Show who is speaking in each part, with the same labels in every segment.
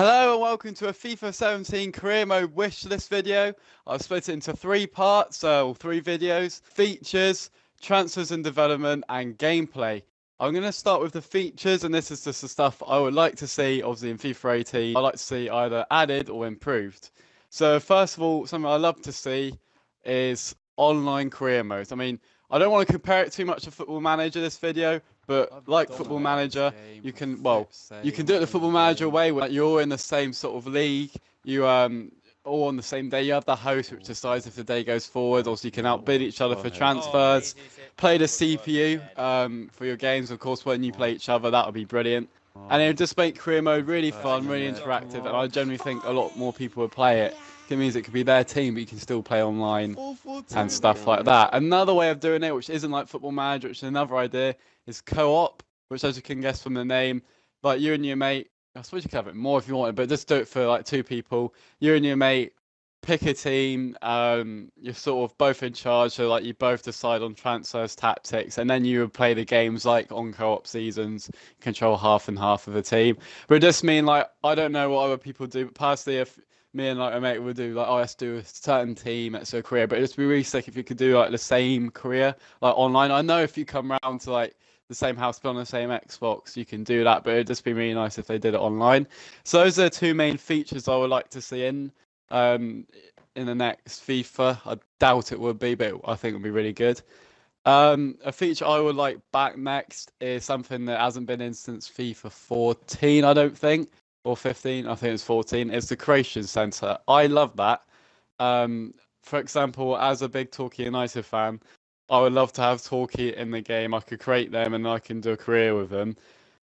Speaker 1: Hello and welcome to a FIFA 17 career mode wish list video. I've split it into 3 parts, so 3 videos: features, transfers and development, and gameplay. I'm going to start with the features, and this is just the stuff I would like to see, obviously in FIFA 18. I'd like to see either added or improved. So first of all, something I love to see is online career modes. I mean, I don't want to compare it too much to Football Manager this video, but like Football Manager, you can do it the Football Manager way, where you're all in the same sort of league. You all on the same day. You have the host which decides if the day goes forward. Also, you can outbid each other for transfers. Play the CPU for your games. Of course, when you play each other, that would be brilliant. And it would just make career mode really fun, really interactive, and I generally think a lot more people would play it. It means it could be their team, but you can still play online and stuff like that. Another way of doing it, which isn't like Football Manager, which is another idea, is co-op, which, as you can guess from the name, like you and your mate, I suppose you could have it more if you wanted, but just do it for like 2 people. You and your mate pick a team, you're sort of both in charge, so like you both decide on transfers, tactics, and then you would play the games like on co-op seasons, control half and half of the team. But it just mean like, I don't know what other people do, but personally, if me and like a mate would do like, oh, let's do a certain team, it's a career, but it'd just be really sick if you could do like the same career like online. I know if you come round to like the same house but on the same Xbox, you can do that, but it'd just be really nice if they did it online. So those are the 2 main features I would like to see in the next FIFA. I doubt it would be, but I think it would be really good. A feature I would like back next is something that hasn't been in since FIFA 14, I don't think, or 15. I think it's 14. It's the Creation Center. I love that. For example, as a big Torquay United fan, I would love to have Torquay in the game. I could create them and I can do a career with them.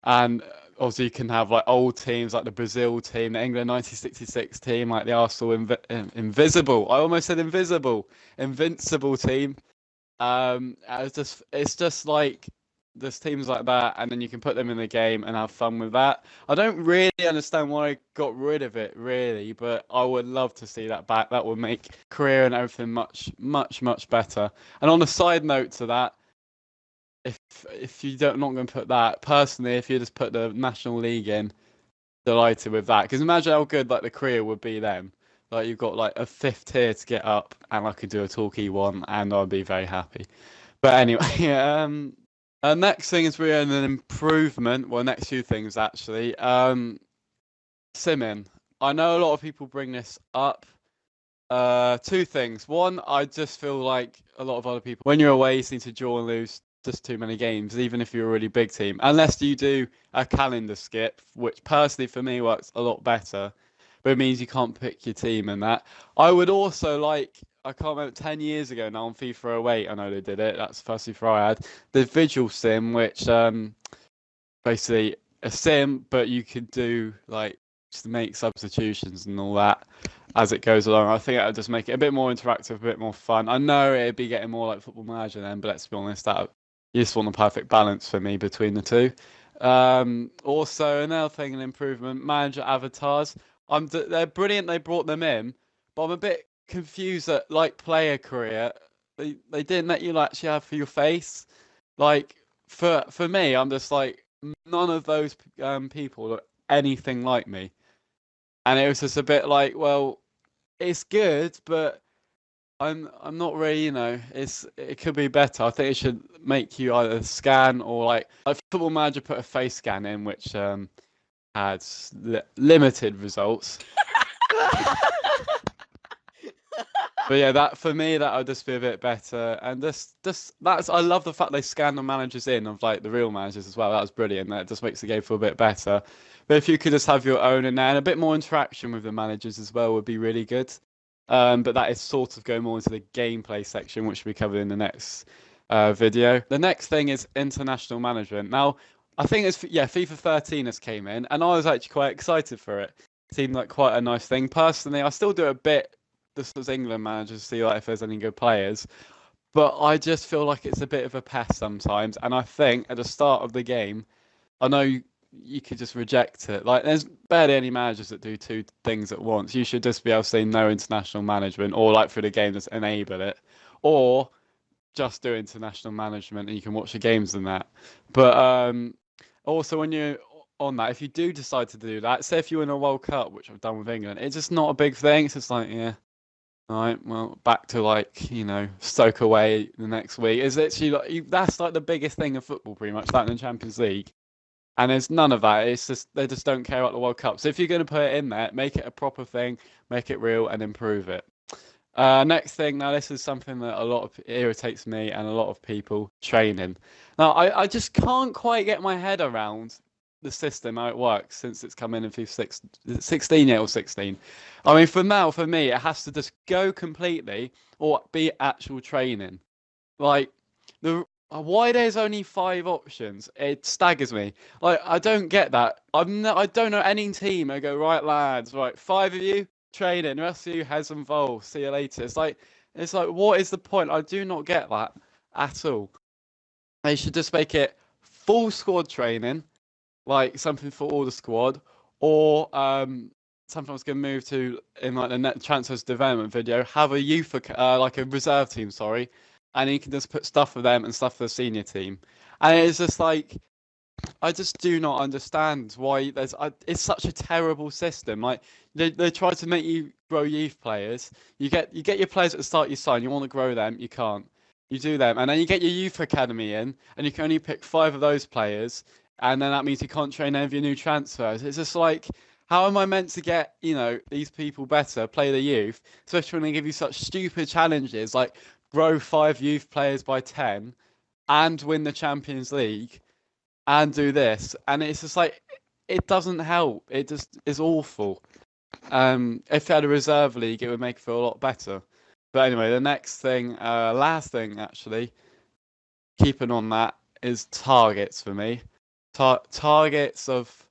Speaker 1: And obviously you can have like old teams like the Brazil team, the England 1966 team, like the Arsenal Invisible. I almost said Invincible team. It's just like there's teams like that, and then you can put them in the game and have fun with that. I don't really understand why I got rid of it, really, but I would love to see that back. That would make career and everything much better. And on a side note to that, if you don't not going to put that, personally, if you just put the National League in, delighted with that. Because imagine how good like the career would be then. Like you've got like a 5th tier to get up, and I could do a Torquay one, and I'd be very happy. But anyway, next thing is we're in an improvement. Well, next few things actually. Simming. I know a lot of people bring this up. 2 things. One, I just feel like a lot of other people, when you're away, you seem to draw and lose just too many games, even if you're a really big team, unless you do a calendar skip, which personally for me works a lot better, but it means you can't pick your team and that. I would also like, I can't remember, 10 years ago now on FIFA 08, I know they did it, that's the first FIFA I had, the Visual Sim, which basically a sim, but you could do like just make substitutions and all that as it goes along. I think that would just make it a bit more interactive, a bit more fun. I know it'd be getting more like Football Manager then, but let's be honest, that you just want the perfect balance for me between the 2. Also, another thing, an improvement, manager avatars. They're brilliant. They brought them in, but I'm a bit confused that like player career, they didn't let you actually have for your face. Like for me, I'm just like, none of those people look anything like me, and it was just a bit like, well, it's good, but I'm not really, it could be better. I think it should make you either scan or like Football Manager put a face scan in, which had limited results. But yeah, that for me, that would just be a bit better. And I love the fact they scan the managers in of like the real managers as well. That was brilliant. That just makes the game feel a bit better. But if you could just have your own in there and a bit more interaction with the managers as well would be really good. But that is sort of going more into the gameplay section, which we cover in the next video. The next thing is international management. Now, I think FIFA 13 has came in, and I was actually quite excited for it. It seemed like quite a nice thing. Personally, I still do a bit. This was England managers to see like if there's any good players, but I just feel like it's a bit of a pass sometimes. And I think at the start of the game, I know you could just reject it. Like there's barely any managers that do 2 things at once. You should just be able to say no international management, or like for the game just enable it, or just do international management and you can watch the games and that. But also when you're on that, if you do decide to do that, say if you win a World Cup, which I've done with England, it's just not a big thing. It's just like, yeah, all right, well, back to like, Stoke away the next week. It's literally like that's like the biggest thing of football, pretty much, that in the Champions League. And there's none of that. It's just they just don't care about the World Cup. So if you're going to put it in there, make it a proper thing, make it real, and improve it. Next thing, now this is something that a lot of irritates me and a lot of people, training. Now I just can't quite get my head around the system, how it works since it's come in FIFA 16 yet or 16. I mean, for me, it has to just go completely or be actual training. Like why there's only 5 options, it staggers me. Like I don't get that. I don't know any team I go, right lads, right, 5 of you training, the rest of you has involved. See you later. It's like what is the point? I do not get that at all. They should just make it full squad training, like something for all the squad, or something I was going to move to in like the net transfers development video. Have a youth, like a reserve team, sorry, and you can just put stuff for them and stuff for the senior team. And it's just like, I just do not understand why it's such a terrible system. Like they try to make you grow youth players. You get your players at the start you sign. You want to grow them, you can't. You do them, and then you get your youth academy in, and you can only pick 5 of those players, and then that means you can't train any of your new transfers. It's just like, how am I meant to get these people better, play the youth, especially when they give you such stupid challenges like grow 5 youth players by 10, and win the Champions League, and do this, and it's just like it doesn't help. It just is awful. If they had a reserve league, it would make it feel a lot better. But anyway, the next thing, last thing actually, keeping on that, is targets for me. Targets of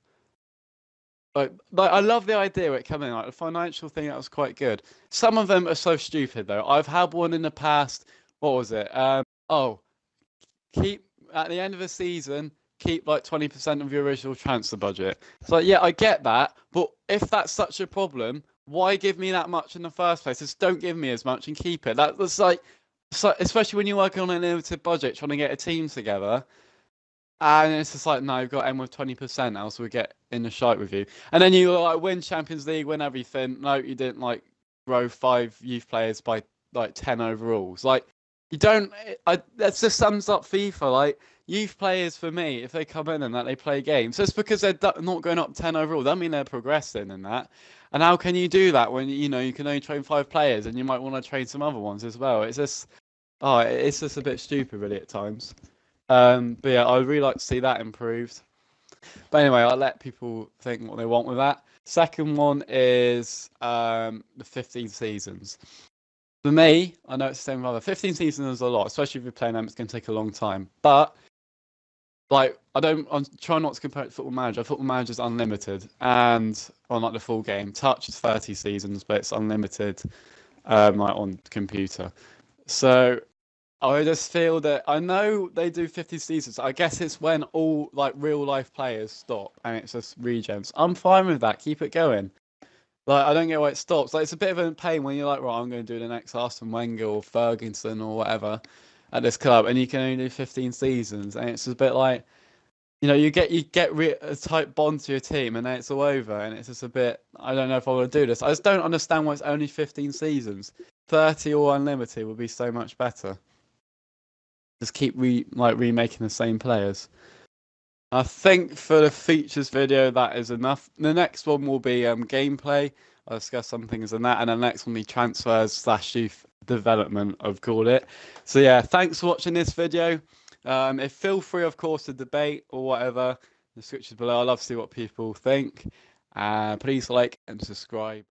Speaker 1: like I love the idea of it coming, like the financial thing, that was quite good. Some of them are so stupid though. I've had one in the past. What was it? Keep at the end of the season, keep like 20% of your original transfer budget. So yeah, I get that, but if that's such a problem, why give me that much in the first place? Just don't give me as much and keep it. That's like, so, especially when you're working on a limited budget, trying to get a team together, and it's just like, no, you've got to end with 20%, else we get in the shite with you. And then you like win Champions League, win everything. No, you didn't like grow 5 youth players by like 10 overalls. Like you don't. That just sums up FIFA. Like youth players for me, if they come in and that they play games, just because they're not going up 10 overall, that mean they're progressing in that. And how can you do that when you can only train 5 players and you might want to train some other ones as well? It's just, it's just a bit stupid really at times. But yeah, I'd really like to see that improved. But anyway, I'll let people think what they want with that. Second one is the 15 seasons. For me, I know it's the same with other 15 seasons is a lot, especially if you're playing them. It's going to take a long time. But like, I'm trying not to compare it to Football Manager. Football Manager is unlimited, and on like the full game. Touch is 30 seasons, but it's unlimited, like on computer. So I just feel that I know they do 50 seasons. I guess it's when all like real life players stop and it's just regens. I'm fine with that. Keep it going. Like I don't get why it stops. Like it's a bit of a pain when you're like, right, I'm going to do the next Arsene Wenger or Ferguson or whatever at this club, and you can only do 15 seasons, and it's just a bit like, you get a tight bond to your team, and then it's all over, and it's just a bit. I don't know if I want to do this. I just don't understand why it's only 15 seasons. 30 or unlimited would be so much better. Just keep remaking the same players. I think for the features video that is enough. The next one will be gameplay. I'll discuss some things in that, and the next one will be transfers / youth development, I've called it. So yeah, thanks for watching this video. If feel free, of course, to debate or whatever in the description below. I love to see what people think. Please like and subscribe.